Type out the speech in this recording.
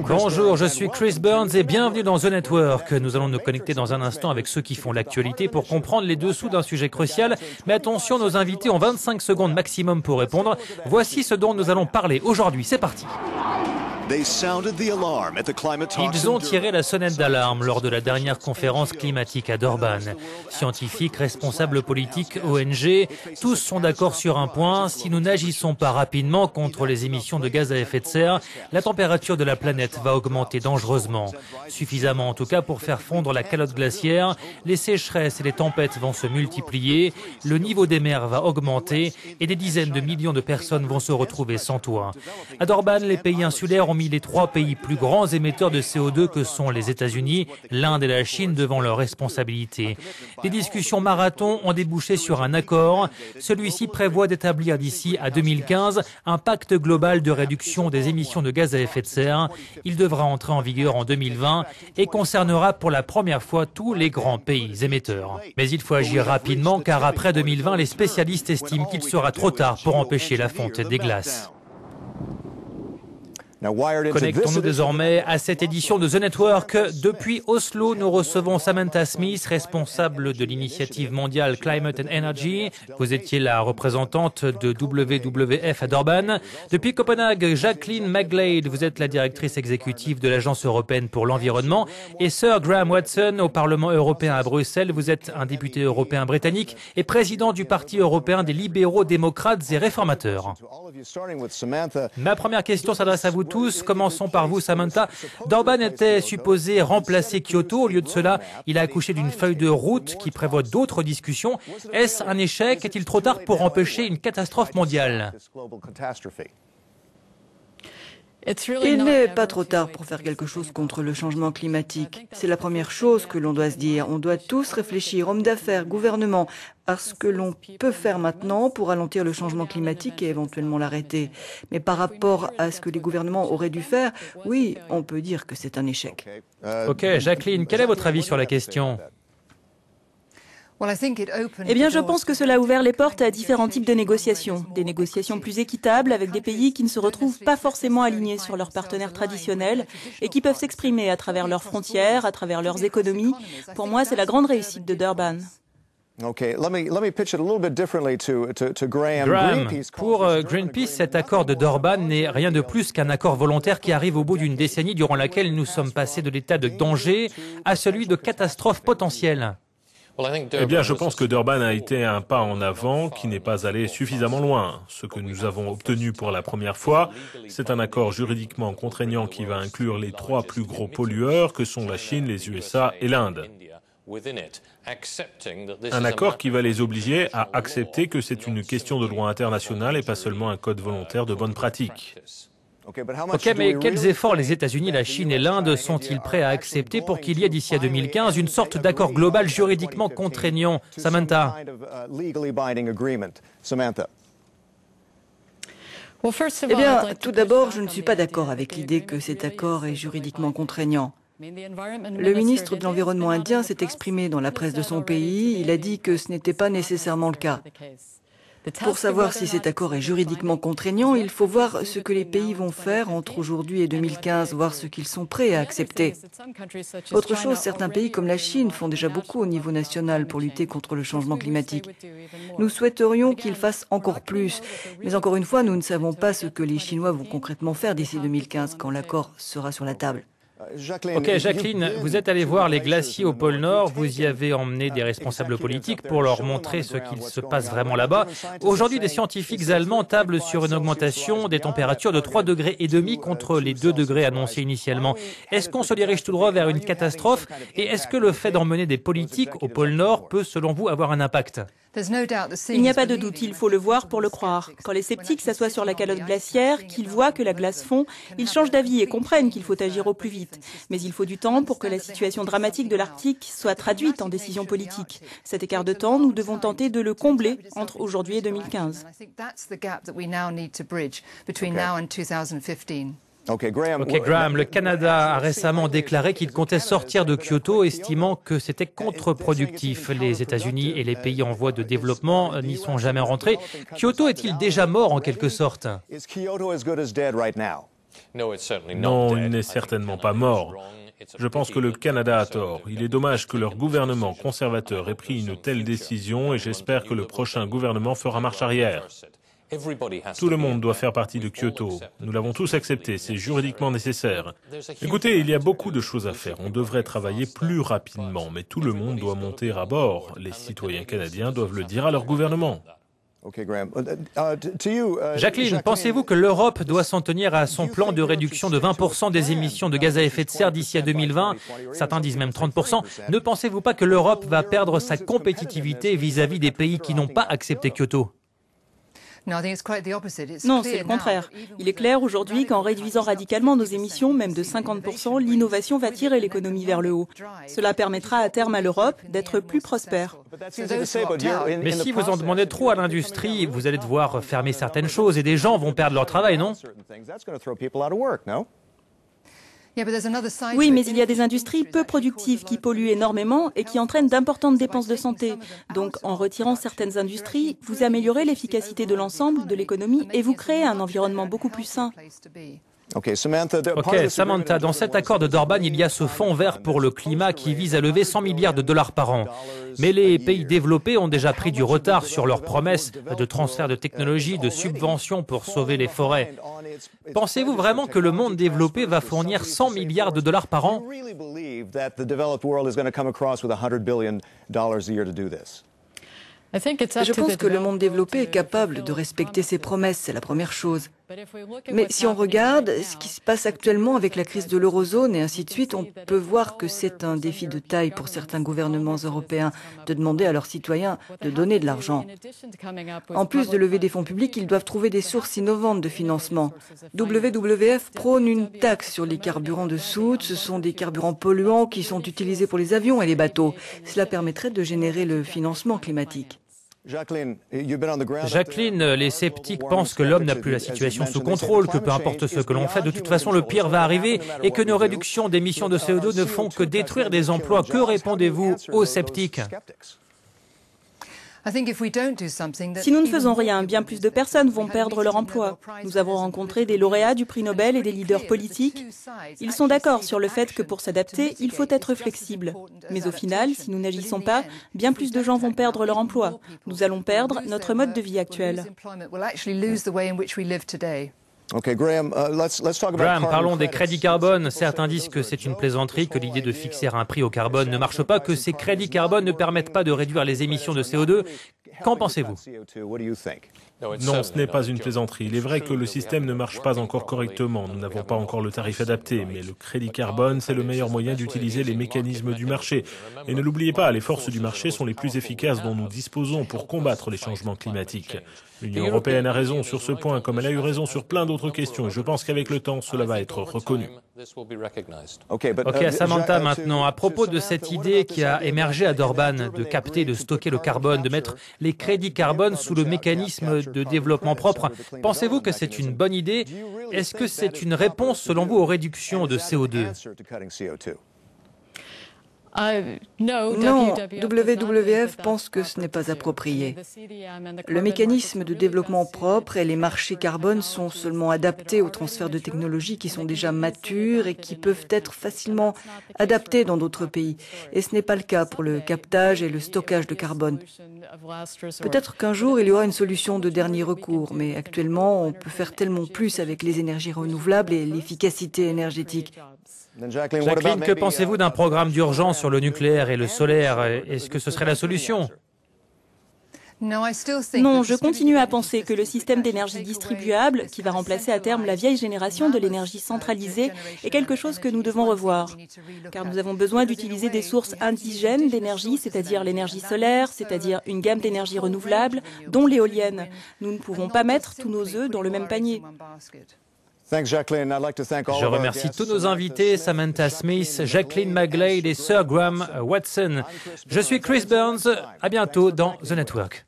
Bonjour, je suis Chris Burns et bienvenue dans The Network. Nous allons nous connecter dans un instant avec ceux qui font l'actualité pour comprendre les dessous d'un sujet crucial. Mais attention, nos invités ont 25 secondes maximum pour répondre. Voici ce dont nous allons parler aujourd'hui. C'est parti. Ils ont tiré la sonnette d'alarme lors de la dernière conférence climatique à Durban. Scientifiques, responsables politiques, ONG, tous sont d'accord sur un point. Si nous n'agissons pas rapidement contre les émissions de gaz à effet de serre, la température de la planète va augmenter dangereusement. Suffisamment en tout cas pour faire fondre la calotte glaciaire. Les sécheresses et les tempêtes vont se multiplier. Le niveau des mers va augmenter et des dizaines de millions de personnes vont se retrouver sans toit. À Durban, les pays insulaires ont mis les trois pays plus grands émetteurs de CO2 que sont les États-Unis, l'Inde et la Chine devant leurs responsabilités. Les discussions marathon ont débouché sur un accord. Celui-ci prévoit d'établir d'ici à 2015 un pacte global de réduction des émissions de gaz à effet de serre. Il devra entrer en vigueur en 2020 et concernera pour la première fois tous les grands pays émetteurs. Mais il faut agir rapidement car après 2020, les spécialistes estiment qu'il sera trop tard pour empêcher la fonte des glaces. Connectons-nous désormais à cette édition de The Network. Depuis Oslo, nous recevons Samantha Smith, responsable de l'initiative mondiale Climate and Energy. Vous étiez la représentante de WWF à Durban. Depuis Copenhague, Jacqueline McGlade, vous êtes la directrice exécutive de l'Agence européenne pour l'environnement. Et Sir Graham Watson, au Parlement européen à Bruxelles, vous êtes un député européen britannique et président du Parti européen des libéraux, démocrates et réformateurs. Ma première question s'adresse à vous tous. Commençons par vous, Samantha. Durban était supposé remplacer Kyoto. Au lieu de cela, il a accouché d'une feuille de route qui prévoit d'autres discussions. Est-ce un échec? Est-il trop tard pour empêcher une catastrophe mondiale? Il n'est pas trop tard pour faire quelque chose contre le changement climatique. C'est la première chose que l'on doit se dire. On doit tous réfléchir, hommes d'affaires, gouvernements, à ce que l'on peut faire maintenant pour ralentir le changement climatique et éventuellement l'arrêter. Mais par rapport à ce que les gouvernements auraient dû faire, oui, on peut dire que c'est un échec. Ok, Jacqueline, quel est votre avis sur la question? Eh bien, je pense que cela a ouvert les portes à différents types de négociations. Des négociations plus équitables avec des pays qui ne se retrouvent pas forcément alignés sur leurs partenaires traditionnels et qui peuvent s'exprimer à travers leurs frontières, à travers leurs économies. Pour moi, c'est la grande réussite de Durban. Graham, pour Greenpeace, cet accord de Durban n'est rien de plus qu'un accord volontaire qui arrive au bout d'une décennie durant laquelle nous sommes passés de l'état de danger à celui de catastrophe potentielle. Eh bien, je pense que Durban a été un pas en avant qui n'est pas allé suffisamment loin. Ce que nous avons obtenu pour la première fois, c'est un accord juridiquement contraignant qui va inclure les trois plus gros pollueurs que sont la Chine, les USA et l'Inde. Un accord qui va les obliger à accepter que c'est une question de droit international et pas seulement un code volontaire de bonne pratique. Ok, mais quels efforts les États-Unis, la Chine et l'Inde sont-ils prêts à accepter pour qu'il y ait d'ici à 2015 une sorte d'accord global juridiquement contraignant? Samantha. Eh bien, tout d'abord, je ne suis pas d'accord avec l'idée que cet accord est juridiquement contraignant. Le ministre de l'Environnement indien s'est exprimé dans la presse de son pays. Il a dit que ce n'était pas nécessairement le cas. Pour savoir si cet accord est juridiquement contraignant, il faut voir ce que les pays vont faire entre aujourd'hui et 2015, voir ce qu'ils sont prêts à accepter. Autre chose, certains pays comme la Chine font déjà beaucoup au niveau national pour lutter contre le changement climatique. Nous souhaiterions qu'ils fassent encore plus. Mais encore une fois, nous ne savons pas ce que les Chinois vont concrètement faire d'ici 2015 quand l'accord sera sur la table. Ok, Jacqueline, vous êtes allée voir les glaciers au pôle Nord, vous y avez emmené des responsables politiques pour leur montrer ce qu'il se passe vraiment là-bas. Aujourd'hui, des scientifiques allemands tablent sur une augmentation des températures de 3,5 degrés contre les 2 degrés annoncés initialement. Est-ce qu'on se dirige tout droit vers une catastrophe? Et est-ce que le fait d'emmener des politiques au pôle Nord peut, selon vous, avoir un impact? Il n'y a pas de doute, il faut le voir pour le croire. Quand les sceptiques s'assoient sur la calotte glaciaire, qu'ils voient que la glace fond, ils changent d'avis et comprennent qu'il faut agir au plus vite. Mais il faut du temps pour que la situation dramatique de l'Arctique soit traduite en décisions politiques. Cet écart de temps, nous devons tenter de le combler entre aujourd'hui et 2015. Ok, Graham, le Canada a récemment déclaré qu'il comptait sortir de Kyoto, estimant que c'était contre-productif. Les États-Unis et les pays en voie de développement n'y sont jamais rentrés. Kyoto est-il déjà mort en quelque sorte? Non, il n'est certainement pas mort. Je pense que le Canada a tort. Il est dommage que leur gouvernement conservateur ait pris une telle décision et j'espère que le prochain gouvernement fera marche arrière. Tout le monde doit faire partie de Kyoto. Nous l'avons tous accepté, c'est juridiquement nécessaire. Écoutez, il y a beaucoup de choses à faire. On devrait travailler plus rapidement, mais tout le monde doit monter à bord. Les citoyens canadiens doivent le dire à leur gouvernement. Jacqueline, pensez-vous que l'Europe doit s'en tenir à son plan de réduction de 20% des émissions de gaz à effet de serre d'ici à 2020 ? Certains disent même 30%. Ne pensez-vous pas que l'Europe va perdre sa compétitivité vis-à-vis des pays qui n'ont pas accepté Kyoto ? Non, c'est le contraire. Il est clair aujourd'hui qu'en réduisant radicalement nos émissions, même de 50%, l'innovation va tirer l'économie vers le haut. Cela permettra à terme à l'Europe d'être plus prospère. Mais si vous en demandez trop à l'industrie, vous allez devoir fermer certaines choses et des gens vont perdre leur travail, non ? Oui, mais il y a des industries peu productives qui polluent énormément et qui entraînent d'importantes dépenses de santé. Donc, en retirant certaines industries, vous améliorez l'efficacité de l'ensemble de l'économie et vous créez un environnement beaucoup plus sain. Ok, Samantha, dans cet accord de Durban, il y a ce fonds vert pour le climat qui vise à lever 100 milliards de dollars par an. Mais les pays développés ont déjà pris du retard sur leurs promesses de transfert de technologie, de subventions pour sauver les forêts. Pensez-vous vraiment que le monde développé va fournir 100 milliards de dollars par an ? Je pense que le monde développé est capable de respecter ses promesses, c'est la première chose. Mais si on regarde ce qui se passe actuellement avec la crise de l'eurozone et ainsi de suite, on peut voir que c'est un défi de taille pour certains gouvernements européens de demander à leurs citoyens de donner de l'argent. En plus de lever des fonds publics, ils doivent trouver des sources innovantes de financement. WWF prône une taxe sur les carburants de soude. Ce sont des carburants polluants qui sont utilisés pour les avions et les bateaux. Cela permettrait de générer le financement climatique. Jacqueline, les sceptiques pensent que l'homme n'a plus la situation sous contrôle, que peu importe ce que l'on fait, de toute façon le pire va arriver et que nos réductions d'émissions de CO2 ne font que détruire des emplois. Que répondez-vous aux sceptiques ? Si nous ne faisons rien, bien plus de personnes vont perdre leur emploi. Nous avons rencontré des lauréats du prix Nobel et des leaders politiques. Ils sont d'accord sur le fait que pour s'adapter, il faut être flexible. Mais au final, si nous n'agissons pas, bien plus de gens vont perdre leur emploi. Nous allons perdre notre mode de vie actuel. Graham, parlons des crédits carbone. Certains disent que c'est une plaisanterie, que l'idée de fixer un prix au carbone ne marche pas, que ces crédits carbone ne permettent pas de réduire les émissions de CO2. Qu'en pensez-vous ? Non, ce n'est pas une plaisanterie. Il est vrai que le système ne marche pas encore correctement. Nous n'avons pas encore le tarif adapté, mais le crédit carbone, c'est le meilleur moyen d'utiliser les mécanismes du marché. Et ne l'oubliez pas, les forces du marché sont les plus efficaces dont nous disposons pour combattre les changements climatiques. L'Union européenne a raison sur ce point, comme elle a eu raison sur plein d'autres questions. Et je pense qu'avec le temps, cela va être reconnu. Ok, Samantha, maintenant, à propos de cette idée qui a émergé à Durban, de capter, de stocker le carbone, de mettre les crédits carbone sous le mécanisme de développement propre, pensez-vous que c'est une bonne idée ? Est-ce que c'est une réponse, selon vous, aux réductions de CO2 ? Non, WWF pense que ce n'est pas approprié. Le mécanisme de développement propre et les marchés carbone sont seulement adaptés aux transferts de technologies qui sont déjà matures et qui peuvent être facilement adaptés dans d'autres pays. Et ce n'est pas le cas pour le captage et le stockage de carbone. Peut-être qu'un jour, il y aura une solution de dernier recours, mais actuellement, on peut faire tellement plus avec les énergies renouvelables et l'efficacité énergétique. Jacqueline, que pensez-vous d'un programme d'urgence sur le nucléaire et le solaire ? Est-ce que ce serait la solution ? Non, je continue à penser que le système d'énergie distribuable, qui va remplacer à terme la vieille génération de l'énergie centralisée, est quelque chose que nous devons revoir. Car nous avons besoin d'utiliser des sources indigènes d'énergie, c'est-à-dire l'énergie solaire, c'est-à-dire une gamme d'énergies renouvelables, dont l'éolienne. Nous ne pouvons pas mettre tous nos œufs dans le même panier. Je remercie tous nos invités, Samantha Smith, Jacqueline McGlade et Sir Graham Watson. Je suis Chris Burns. À bientôt dans The Network.